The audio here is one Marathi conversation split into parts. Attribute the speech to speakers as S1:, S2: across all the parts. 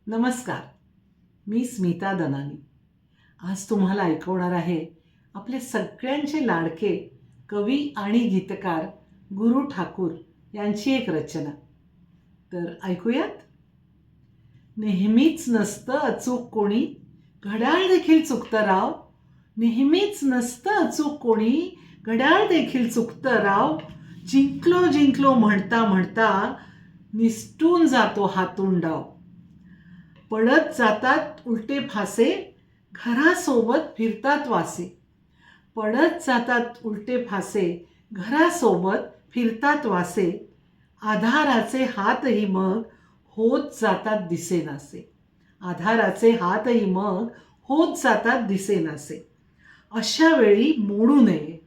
S1: नमस्कार, मी स्मिता दनानी आज तुम्हाला ऐकवणार आहे आपले सगळ्यांचे लाडके कवी आणि गीतकार गुरु ठाकूर यांची एक रचना. तर ऐकूयात. नेहमीच नसतं अचूक कोणी, घड्याळ देखील चुकतं राव. नेहमीच नसतं अचूक कोणी, घड्याळ देखील चुकतं राव. जिंकलो जिंकलो म्हणता म्हणता निसटून जातो हातून डाव. पडत जातात उलटे फासे, घरासोबत फिरतात वासे. पडत जातात उलटे फासे, घरासोबत फिरतात वासे. आधाराचे हातही मग होत जातात दिसेनासे. आधाराचे हातही मग होत जातात दिसेनासे. अशा वेळी मोडू नये,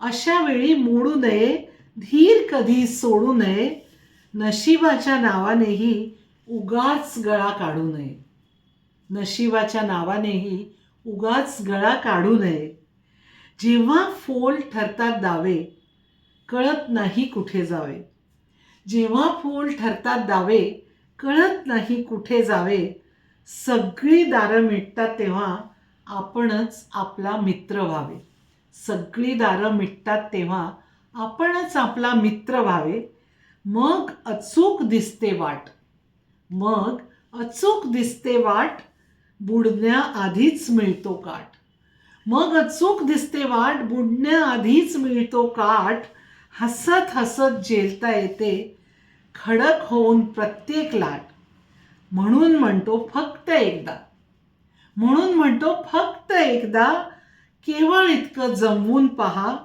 S1: अशा वेळी मोडू नये, धीर कधी सोडू नये. नशिबाच्या नावानेही उगाच गळा काढू नये. नशिबाच्या नावानेही उगाच गळा काढू नये. जेव्हा फोल ठरतात दावे, कळत नाही कुठे जावे. जेव्हा फोल ठरतात दावे, कळत नाही कुठे जावे. सगळी दारं मिटतात तेव्हा आपणच आपला मित्र व्हावे. सगळी दारं मिटतात तेव्हा आपणच आपला मित्र व्हावे. मग अचूक दिसते वाट, मग अचूक दिसते वाट, बुडण्याआधीच मिळतो काठ. मग अचूक दिसते वाट, बुडण्याआधीच मिळतो काठ. हसत हसत झेलता येते खडक होऊन प्रत्येक लाट. म्हणून म्हणतो फक्त एकदा, म्हणून म्हणतो फक्त एकदा, केवळ इतकं जमवून पहा.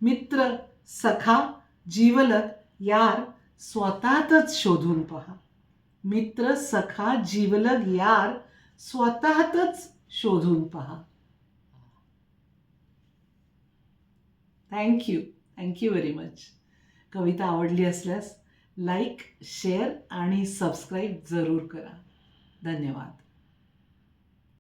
S1: मित्र, सखा, जिवलग, यार स्वतःतच शोधून पहा. मित्र, सखा, जिवलग, यार स्वतःतच शोधून पहा. Thank you very much. कविता आवडली असल्यास लाईक, शेअर आणि सबस्क्राईब जरूर करा. धन्यवाद.